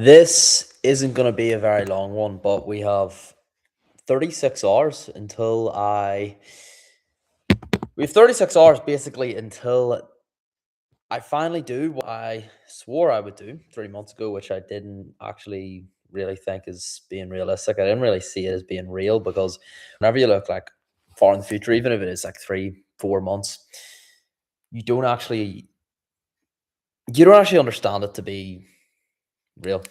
This isn't going to be a very long one, but we have 36 hours until we have 36 hours basically until I finally do what I swore I would do 3 months ago, which I didn't actually really think is being realistic. I didn't really see it as being real because whenever you look like far in the future, even if it is like 3, 4 months, you don't actually you don't actually understand it to be real.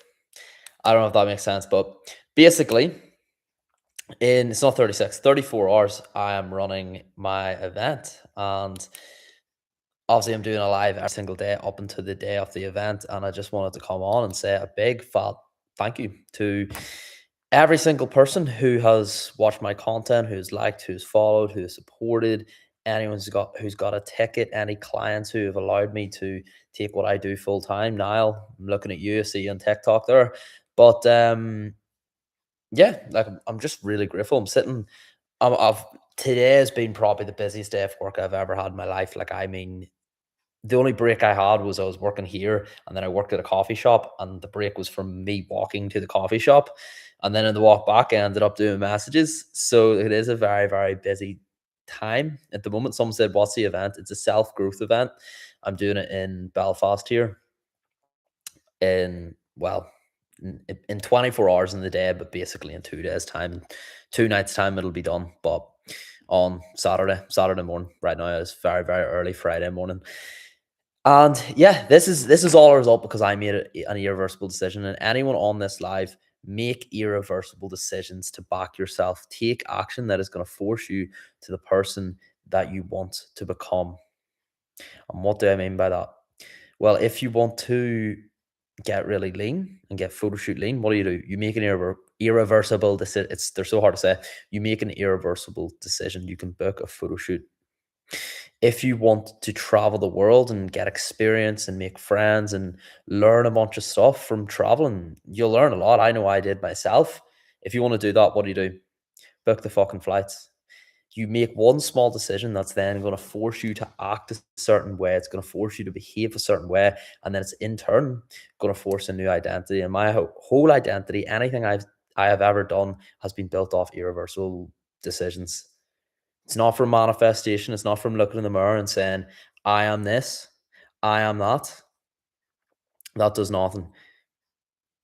I don't know if that makes sense, but basically in it's not 36, 34 hours I am running my event, and obviously I'm doing a live every single day up until the day of the event, and I just wanted to come on and say a big fat thank you to every single person who has watched my content, who's liked, who's followed, who's supported, anyone who's got a ticket, any clients who have allowed me to take what I do full time. Niall, I'm looking at you, I see you on TikTok there. But yeah, like I'm just really grateful. I've today has been probably the busiest day of work I've ever had in my life. Like, I mean, the only break I had was I was working here and then I worked at a coffee shop, and the break was from me walking to the coffee shop. And then in the walk back, I ended up doing messages. So it is a very, very busy time at the moment. Someone said, "What's the event?" It's a self growth event. I'm doing it in Belfast here in, well, in 24 hours in the day, but basically in 2 days' time, 2 nights' time, it'll be done. But on Saturday morning, right now it's very, very early Friday morning. And yeah, this is all a result because I made an irreversible decision. And anyone on this live, make irreversible decisions to back yourself. Take action that is going to force you to the person that you want to become. And what do I mean by that? Well, if you want to get really lean and get photo shoot lean, what do? You make an irreversible decision. They're so hard to say. You make an irreversible decision. You can book a photo shoot. If you want to travel the world and get experience and make friends and learn a bunch of stuff from traveling, you'll learn a lot. I know I did myself. If you want to do that, what do? Book the fucking flights. You make one small decision that's then going to force you to act a certain way. It's going to force you to behave a certain way. And then it's in turn going to force a new identity. And my whole identity, anything I have ever done, has been built off irreversible decisions. It's not from manifestation. It's not from looking in the mirror and saying, I am this, I am that. That does nothing.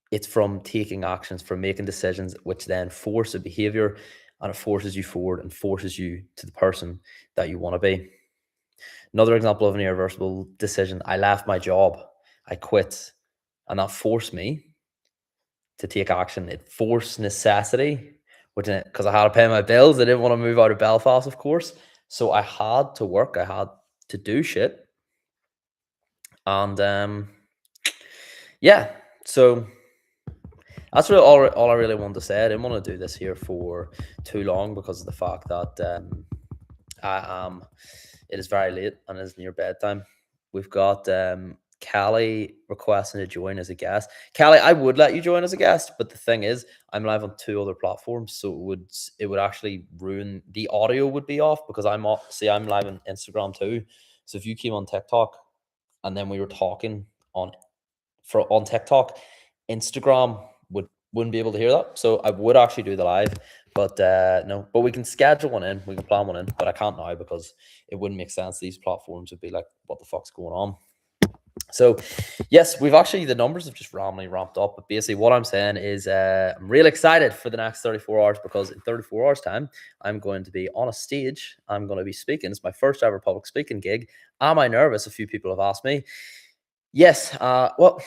It's from taking actions, from making decisions, which then force a behavior, and it forces you forward and forces you to the person that you want to be. Another example of an irreversible decision: I left my job, I quit, and that forced me to take action. It forced necessity, which, because I had to pay my bills, I didn't want to move out of Belfast, of course. So I had to work, I had to do shit. And yeah, so that's really all I really wanted to say. I didn't want to do this here for too long because of the fact that I am. It is very late and it is near bedtime. We've got Callie requesting to join as a guest. Callie, I would let you join as a guest, but the thing is, I'm live on two other platforms, so it would actually ruin the audio would be off because I'm live on Instagram too. So if you came on TikTok and then we were talking on on TikTok, Instagram wouldn't be able to hear that. So I would actually do the live, but no. But we can schedule one in. We can plan one in, but I can't now because it wouldn't make sense. These platforms would be like, what the fuck's going on? So yes, we've actually, the numbers have just randomly ramped up. But basically, what I'm saying is, I'm really excited for the next 34 hours because in 34 hours time, I'm going to be on a stage. I'm going to be speaking. It's my first ever public speaking gig. Am I nervous? A few people have asked me. Yes. Well,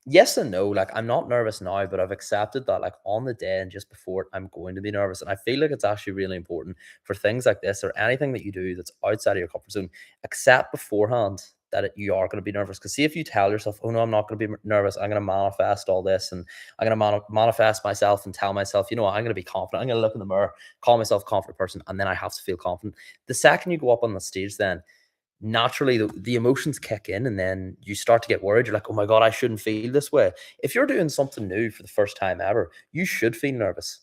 yes and no. Like, I'm not nervous now, but I've accepted that, like, on the day and just before, I'm going to be nervous. And I feel like it's actually really important for things like this or anything that you do that's outside of your comfort zone. Accept beforehand that you are going to be nervous. Because see, if you tell yourself, "Oh no, I'm not going to be nervous. I'm going to manifest all this, and I'm going to manifest myself and tell myself, you know, I'm going to be confident. I'm going to look in the mirror, call myself a confident person, and then I have to feel confident." The second you go up on the stage, then naturally the emotions kick in and then you start to get worried. You're like, oh my God, I shouldn't feel this way. If you're doing something new for the first time ever, you should feel nervous.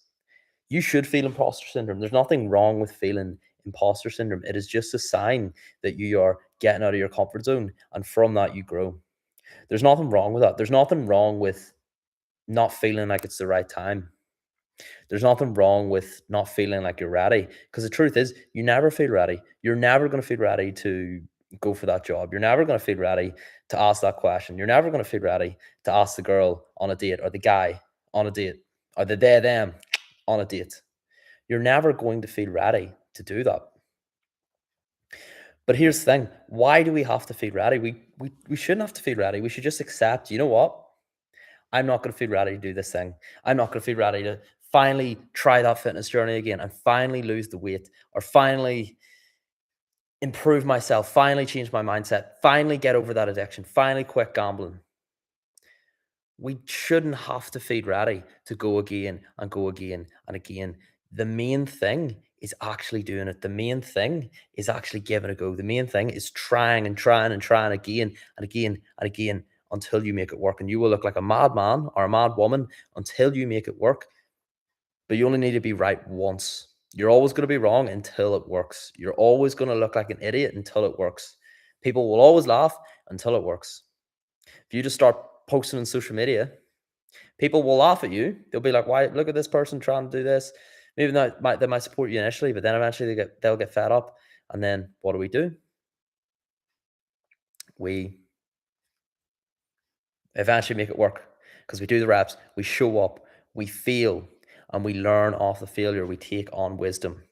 You should feel imposter syndrome. There's nothing wrong with feeling imposter syndrome. It is just a sign that you are getting out of your comfort zone, and from that you grow. There's nothing wrong with that. There's nothing wrong with not feeling like it's the right time. There's nothing wrong with not feeling like you're ready, because the truth is, you never feel ready. You're never going to feel ready to go for that job. You're never going to feel ready to ask that question. You're never going to feel ready to ask the girl on a date, or the guy on a date, or the they, them on a date. You're never going to feel ready to do that. But here's the thing, why do we have to feel ready? We shouldn't have to feel ready. We should just accept, you know what? I'm not going to feel ready to do this thing. I'm not going to feel ready to finally try that fitness journey again and finally lose the weight, or finally improve myself, finally change my mindset, finally get over that addiction, finally quit gambling. We shouldn't have to feel ready to go again and go again and again. The main thing is actually doing it. The main thing is actually giving it a go. The main thing is trying and trying and trying again and again and again until you make it work. And you will look like a madman or a mad woman until you make it work. But you only need to be right once. You're always going to be wrong until it works. You're always going to look like an idiot until it works. People will always laugh until it works. If you just start posting on social media, people will laugh at you. They'll be like, "Why? Look at this person trying to do this." Maybe they might support you initially, but then eventually they'll get fed up. And then what do? We eventually make it work, because we do the reps, we show up, we fail, and we learn off the failure. We take on wisdom.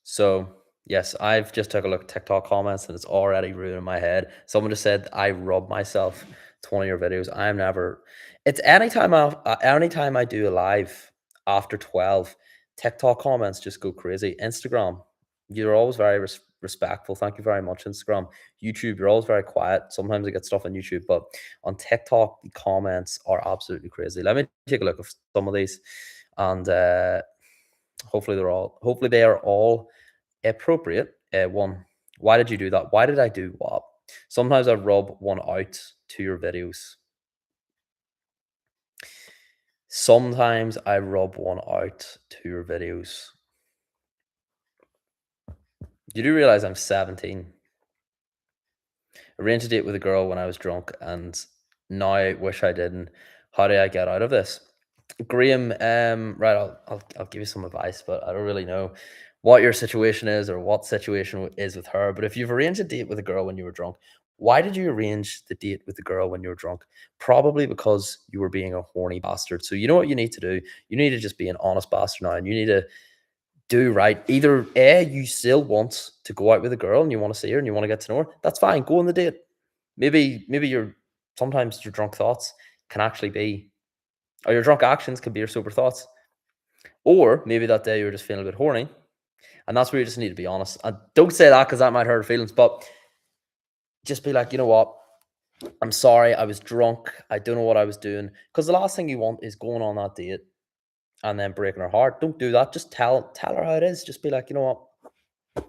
So yes, I've just took a look at TikTok comments and it's already ruining my head. Someone just said I rub myself to one of your videos. I'm never. It's anytime I do a live after 12, TikTok comments just go crazy. Instagram, you're always very respectful. Thank you very much, Instagram. YouTube, you're always very quiet. Sometimes I get stuff on YouTube, but on TikTok, the comments are absolutely crazy. Let me take a look at some of these, and hopefully they are all appropriate. One, why did you do that? Why did I do what? Sometimes I rub one out to your videos. Sometimes I rub one out to your videos. You do realize I'm 17. Arranged a date with a girl when I was drunk, and now I wish I didn't. How do I get out of this? Graham, right, I'll give you some advice, but I don't really know what your situation is or what situation is with her. But if you've arranged a date with a girl when you were drunk, why did you arrange the date with the girl when you were drunk? Probably because you were being a horny bastard. So you know what you need to do? You need to just be an honest bastard now, and you need to do right. Either A, you still want to go out with a girl and you want to see her and you want to get to know her. That's fine. Go on the date. Maybe sometimes your drunk thoughts can actually be, or your drunk actions can be your sober thoughts. Or maybe that day you're just feeling a bit horny, and that's where you just need to be honest. And don't say that because that might hurt her feelings, but just be like, you know what? I'm sorry, I was drunk. I don't know what I was doing. Because the last thing you want is going on that date and then breaking her heart. Don't do that. Just tell her how it is. Just be like, you know what?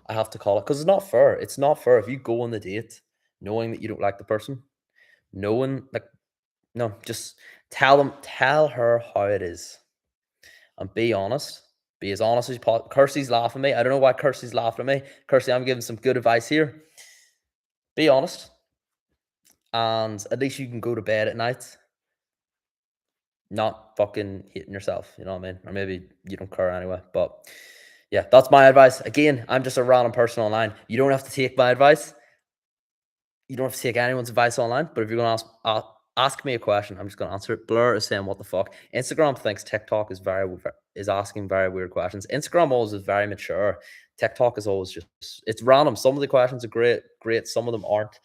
I have to call it, because it's not fair. It's not fair if you go on the date knowing that you don't like the person, knowing like, no, just tell her how it is, and be honest. Be as honest as you possible. Kirsty's laughing at me. I don't know why Kirsty's laughing at me. Kirsty, I'm giving some good advice here. Be honest, and at least you can go to bed at night not fucking hating yourself. You know what I mean? Or maybe you don't care anyway. But yeah, that's my advice. Again, I'm just a random person online. You don't have to take my advice. You don't have to take anyone's advice online. But if you're going to ask me a question, I'm just going to answer it. Blur is saying, "What the fuck?" Instagram thinks TikTok is asking very weird questions. Instagram always is very mature. TikTok is always just, it's random. Some of the questions are great. Some of them aren't.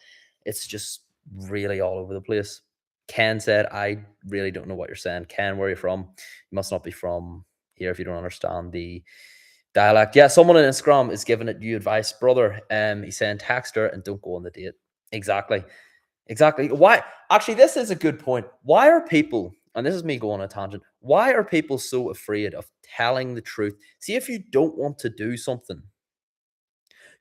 It's just really all over the place. Ken said, "I really don't know what you're saying." Ken, where are you from? You must not be from here if you don't understand the dialect. Yeah, someone on Instagram is giving it you advice, brother. He's saying text her and don't go on the date. Exactly. Exactly. Why? Actually, this is a good point. Why are people, and this is me going on a tangent, why are people so afraid of telling the truth? See, if you don't want to do something,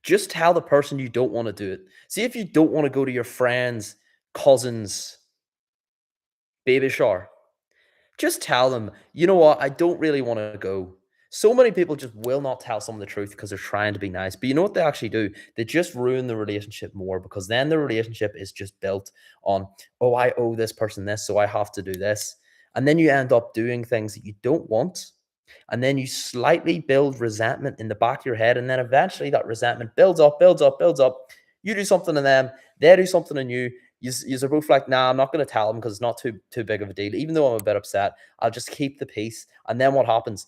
just tell the person you don't want to do it. See, if you don't want to go to your friend's cousin's baby shower, just tell them, you know what, I don't really want to go. So many people just will not tell someone the truth because they're trying to be nice. But you know what they actually do? They just ruin the relationship more because then the relationship is just built on, oh, I owe this person this, so I have to do this. And then you end up doing things that you don't want. And then you slightly build resentment in the back of your head. And then eventually that resentment builds up, builds up, builds up. You do something to them, they do something to you. You're both like, nah, I'm not going to tell them because it's not too big of a deal. Even though I'm a bit upset, I'll just keep the peace. And then what happens?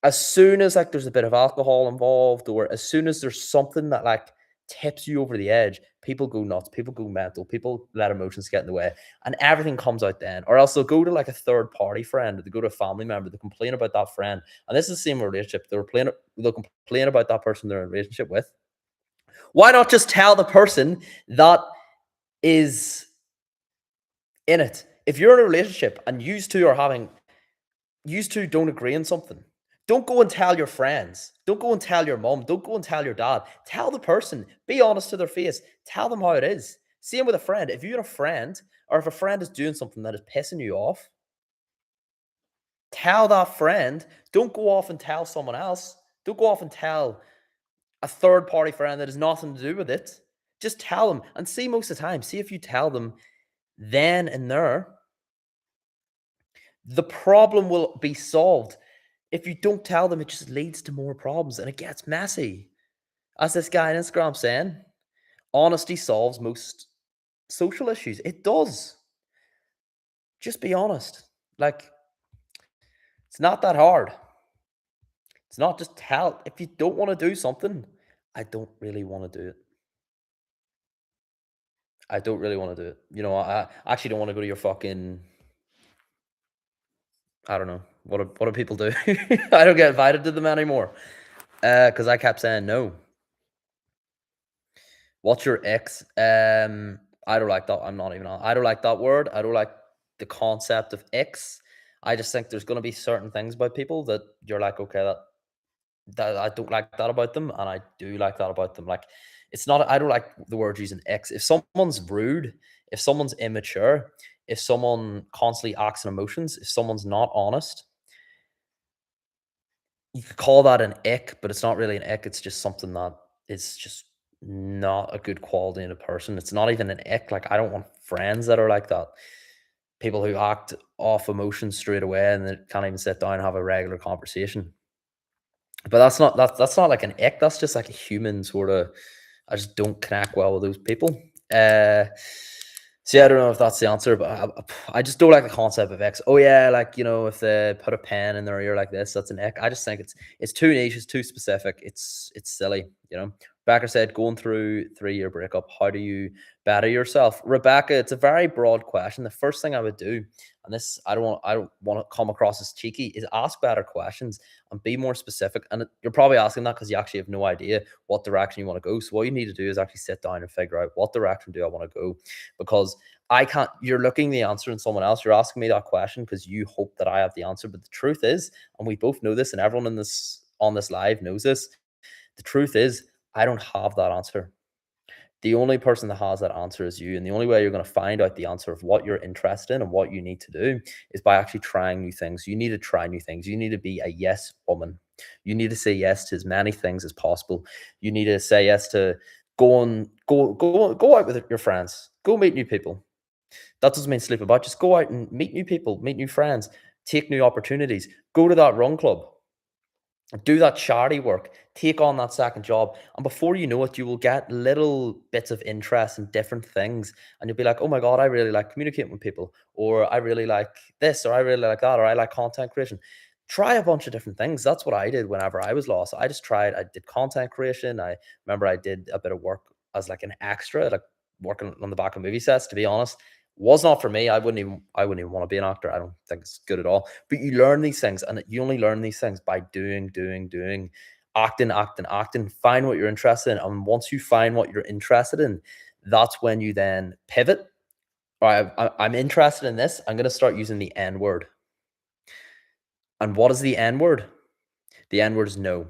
As soon as like there's a bit of alcohol involved, or as soon as there's something that like tips you over the edge, people go nuts, people go mental, people let emotions get in the way, and everything comes out then. Or else they'll go to like a third party friend, or they go to a family member, they complain about that friend. And this is the same relationship. They'll complain about that person they're in a relationship with. Why not just tell the person that is in it? If you're in a relationship and you two don't agree on something, don't go and tell your friends. Don't go and tell your mom. Don't go and tell your dad. Tell the person. Be honest to their face. Tell them how it is. Same with a friend. If you're a friend, or if a friend is doing something that is pissing you off, tell that friend. Don't go off and tell someone else. Don't go off and tell a third party friend that has nothing to do with it. Just tell them and see most of the time. See if you tell them then and there, the problem will be solved. If you don't tell them, it just leads to more problems and it gets messy. As this guy on Instagram saying, honesty solves most social issues. It does. Just be honest. Like, it's not that hard. It's not just tell. If you don't want to do something, I don't really want to do it. I don't really want to do it. I actually don't want to go to your fucking, I don't know. What do people do? I don't get invited to them anymore. Because I kept saying no. What's your ex? I don't like that. I'm not even on. I don't like that word. I don't like the concept of ex. I just think there's going to be certain things about people that you're like, okay, that I don't like that about them, and I do like that about them. Like, it's not. I don't like the word using ex. If someone's rude, if someone's immature, if someone constantly acts on emotions, if someone's not honest, you could call that an ick, but it's not really an ick. It's just something that is just not a good quality in a person. It's not even an ick. Like, I don't want friends that are like that. People who act off emotions straight away and they can't even sit down and have a regular conversation. But that's not like an ick. That's just like a human sort of. I just don't connect well with those people. Uh, See, I don't know if that's the answer, but I just don't like the concept of X. Oh yeah, like if they put a pen in their ear like this, that's an X. I just think it's too niche, it's too specific, it's silly. Rebecca said, going through 3-year breakup, how do you better yourself? Rebecca, it's a very broad question. The first thing I would do, and this I don't want to come across as cheeky, is ask better questions and be more specific. And you're probably asking that because you actually have no idea what direction you want to go. So what you need to do is actually sit down and figure out, what direction do I want to go? Because I can't, you're looking the answer in someone else. You're asking me that question because you hope that I have the answer. But the truth is, and we both know this, and everyone on this live knows this, the truth is, I don't have that answer. The only person that has that answer is you. And the only way you're going to find out the answer of what you're interested in and what you need to do is by actually trying new things. You need to try new things. You need to be a yes woman. You need to say yes to as many things as possible. You need to say yes to go out with your friends. Go meet new people. That doesn't mean sleep about. Just go out and meet new people, meet new friends, take new opportunities. Go to that run club. Do that charity work, take on that second job, and before you know it, you will get little bits of interest in different things, and you'll be like, oh my god, I really like communicating with people, or I really like this, or I really like that, or I like content creation. Try a bunch of different things. That's what I did whenever I was lost. I did content creation. I remember I did a bit of work as like an extra, like working on the back of movie sets, to be honest. Was not for me. I wouldn't even want to be an actor. I don't think it's good at all. But you learn these things, and you only learn these things by doing, acting. Find what you're interested in, and once you find what you're interested in, that's when you then pivot. All right, I'm interested in this. I'm going to start using the N word. And what is the N word? The N word is no.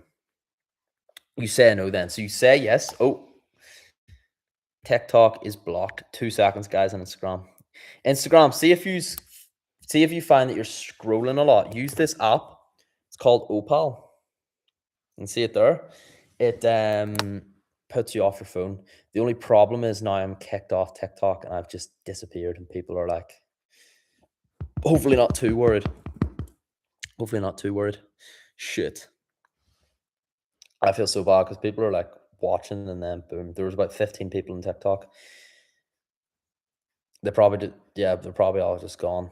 You say no then. So you say yes. Oh, TikTok is blocked. 2 seconds, guys, on Instagram. See if you find that you're scrolling a lot. Use this app. It's called Opal. And see it there? It puts you off your phone. The only problem is now I'm kicked off TikTok and I've just disappeared, and people are like, hopefully not too worried. Hopefully not too worried. Shit. I feel so bad because people are like watching and then boom. There was about 15 people in TikTok. They probably did, yeah, they're probably all just gone.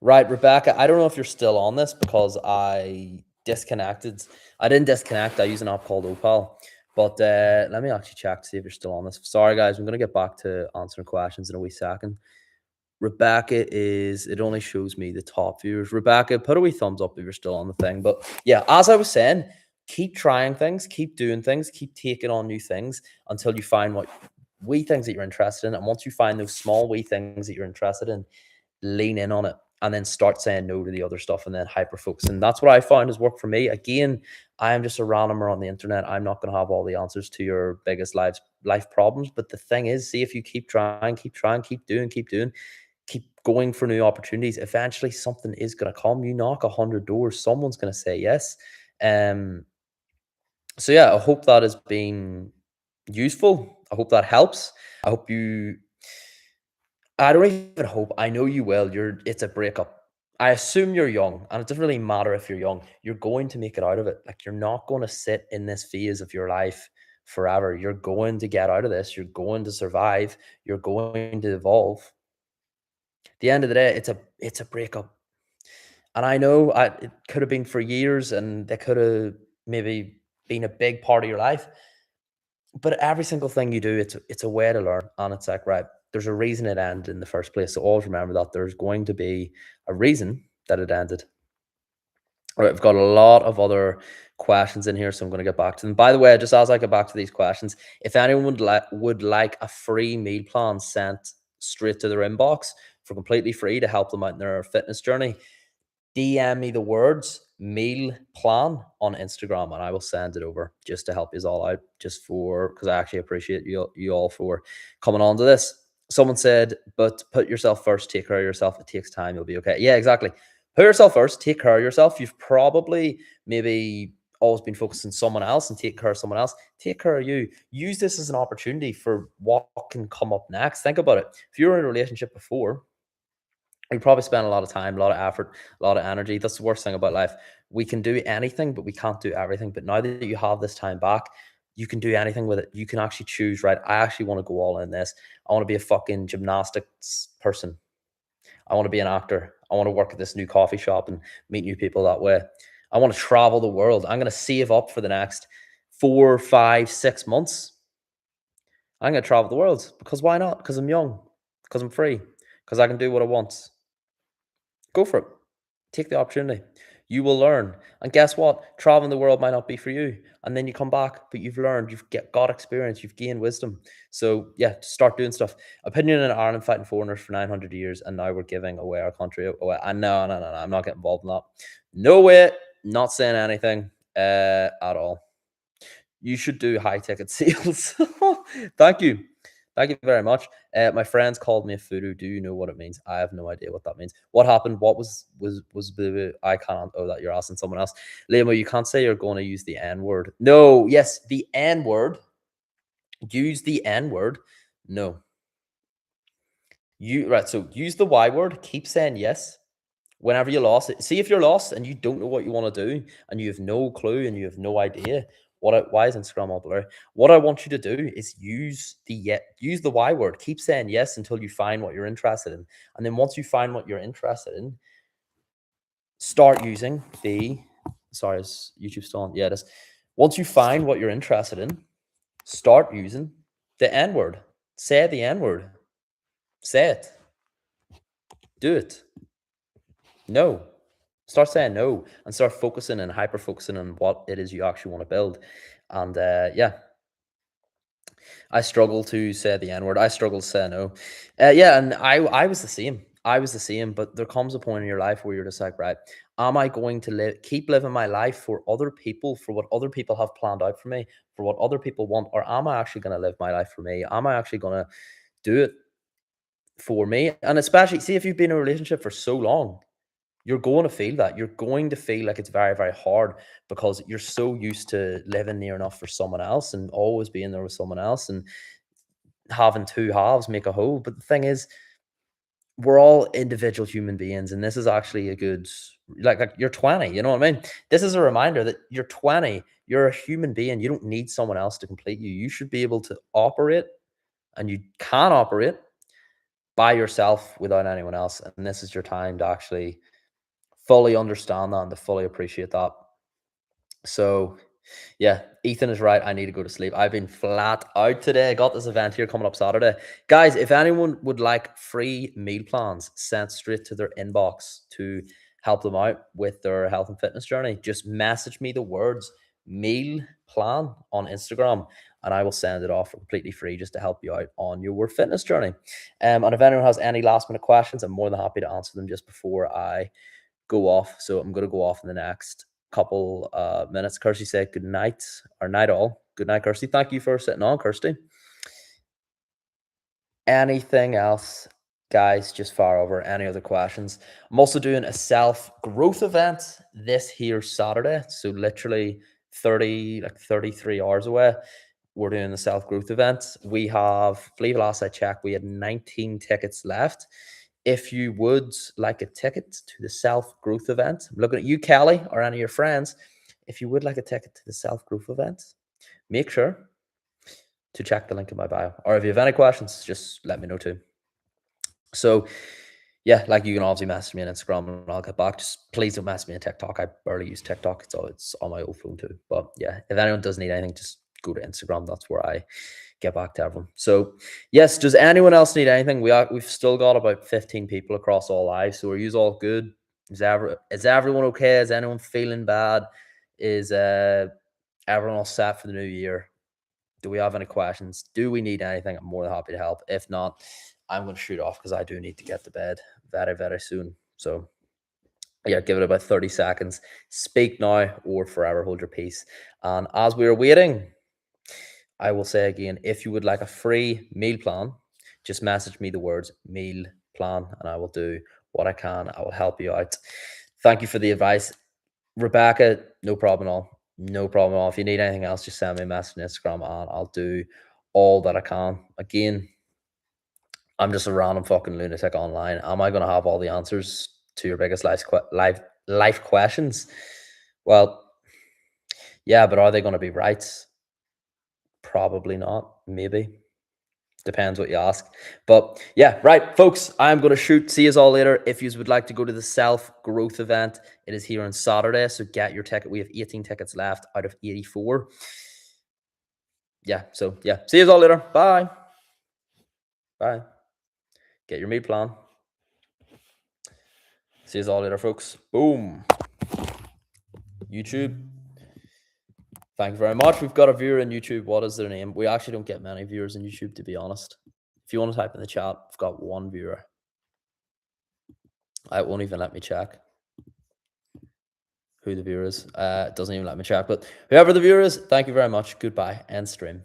Right, Rebecca, I don't know if you're still on this because I disconnected. I didn't disconnect. I use an app called Opal. But let me actually check to see if you're still on this. Sorry, guys, I'm gonna get back to answering questions in a wee second. Rebecca is, it only shows me the top viewers. Rebecca, put a wee thumbs up if you're still on the thing. But yeah, as I was saying, keep trying things, keep doing things, keep taking on new things until you find what wee things that you're interested in. And once you find those small wee things that you're interested in, lean in on it and then start saying no to the other stuff and then hyper focus. And that's what I found has worked for me. Again, I am just a randomer on the internet. I'm not going to have all the answers to your biggest life problems. But the thing is, see if you keep trying, keep doing, keep going for new opportunities. Eventually, something is going to come. You knock 100 doors, someone's going to say yes. Um, so yeah, I hope that has been useful. I hope that helps. I hope you. I don't even hope. I know you will. It's a breakup. I assume you're young, and it doesn't really matter if you're young. You're going to make it out of it. Like you're not going to sit in this phase of your life forever. You're going to get out of this. You're going to survive. You're going to evolve. At the end of the day, it's a breakup. And I know it could have been for years and they could have maybe been a big part of your life. But every single thing you do, it's a way to learn. And it's like, right, there's a reason it ended in the first place. So always remember that there's going to be a reason that it ended. All right, I've got a lot of other questions in here, so I'm going to get back to them. By the way, just as I get back to these questions, if anyone would like a free meal plan sent straight to their inbox for completely free to help them out in their fitness journey, DM me the words meal plan on Instagram and I will send it over just to help you all out, just for because I actually appreciate you all for coming on to this. Someone said, but put yourself first, take care of yourself. It takes time, you'll be okay. Yeah, exactly. Put yourself first, take care of yourself. You've probably maybe always been focused on someone else and take care of someone else. Take care of you. Use this as an opportunity for what can come up next. Think about it. If you were in a relationship before, we probably spend a lot of time, a lot of effort, a lot of energy. That's the worst thing about life. We can do anything, but we can't do everything. But now that you have this time back, you can do anything with it. You can actually choose, right? I actually want to go all in this. I want to be a fucking gymnastics person. I want to be an actor. I want to work at this new coffee shop and meet new people that way. I want to travel the world. I'm going to save up for the next 4, 5, 6 months. I'm going to travel the world because why not? Because I'm young, because I'm free, because I can do what I want. Go for it. Take the opportunity. You will learn. And guess what? Traveling the world might not be for you. And then you come back, but you've learned, got experience, you've gained wisdom. So yeah, start doing stuff. Opinion in Ireland fighting foreigners for 900 years, and now we're giving away our country away. And no, I'm not getting involved in that. No way. Not saying anything at all. You should do high ticket sales. Thank you. Thank you very much. My friends called me a voodoo. Do you know what it means? I have no idea what that means. What happened? What was the I can't. Oh, that you're asking someone else. Liam, you can't say you're going to use the N word. No. Yes, the N word. Use the N word. No. You right. So use the Y word. Keep saying yes. Whenever you lost it, see if you're lost and you don't know what you want to do and you have no clue and you have no idea why is Instagram all blurry? What I want you to do is use the Y word. Keep saying yes until you find what you're interested in. And then once you find what you're interested in, start using the sorry, is YouTube still on? Yeah, it is. Once you find what you're interested in, start using the N word. Say the N word. Say it. Do it. No. Start saying no and start focusing and hyper focusing on what it is you actually want to build. And yeah, I struggle to say the N word. I struggle to say no. Yeah, and I was the same. I was the same. But there comes a point in your life where you're just like, right, am I going to keep living my life for other people, for what other people have planned out for me, for what other people want, or am I actually going to live my life for me? Am I actually going to do it for me? And especially, see if you've been in a relationship for so long, you're going to feel that. You're going to feel like it's very, very hard because you're so used to living near enough for someone else and always being there with someone else and having two halves make a whole. But the thing is, we're all individual human beings, and this is actually a good like you're 20, you know what I mean? This is a reminder that you're 20, you're a human being. You don't need someone else to complete you. You should be able to operate, and you can operate by yourself without anyone else. And this is your time to actually fully understand that and to fully appreciate that. So yeah, Ethan is right. I need to go to sleep. I've been flat out today. I got this event here coming up Saturday. Guys, if anyone would like free meal plans sent straight to their inbox to help them out with their health and fitness journey, just message me the words meal plan on Instagram and I will send it off completely free just to help you out on your fitness journey. And if anyone has any last minute questions, I'm more than happy to answer them just before I go off. So I'm going to go off in the next couple minutes. Kirsty said good night or night all. Good night, Kirsty. Thank you for sitting on, Kirsty. Anything else, guys? Just fire over. Any other questions? I'm also doing a self-growth event this here Saturday. So literally 33 hours away. We're doing the self-growth event. We have, I believe last I checked, we had 19 tickets left. If you would like a ticket to the self-growth event, I'm looking at you, Kelly, or any of your friends. If you would like a ticket to the self-growth event, make sure to check the link in my bio. Or if you have any questions, just let me know too. So yeah, like you can obviously message me on Instagram and I'll get back. Just please don't message me on TikTok. I barely use TikTok. It's on my old phone too. But yeah, if anyone does need anything, just go to Instagram. That's where I get back to everyone. So yes, does anyone else need anything? We've still got about 15 people across all lives. So are you all good? Is everyone okay? Is anyone feeling bad? Is everyone all set for the new year? Do we have any questions? Do we need anything? I'm more than happy to help. If not, I'm going to shoot off because I do need to get to bed very, very soon. So yeah, give it about 30 seconds. Speak now or forever hold your peace. And as we are waiting, I will say again, if you would like a free meal plan, just message me the words meal plan and I will do what I can. I will help you out. Thank you for the advice. Rebecca, no problem at all. No problem at all. If you need anything else, just send me a message on Instagram and I'll do all that I can. Again, I'm just a random fucking lunatic online. Am I going to have all the answers to your biggest life questions? Well, yeah, but are they going to be right? Probably not. Maybe. Depends what you ask. But yeah, right, folks, I'm going to shoot. See you all later. If you would like to go to the self-growth event, it is here on Saturday. So get your ticket. We have 18 tickets left out of 84. Yeah, so yeah. See you all later. Bye. Bye. Get your meal plan. See you all later, folks. Boom. YouTube. Thank you very much. We've got a viewer in YouTube. What is their name? We actually don't get many viewers in YouTube, to be honest. If you want to type in the chat, I've got one viewer. It won't even let me check who the viewer is. It doesn't even let me check. But whoever the viewer is, thank you very much. Goodbye. End stream.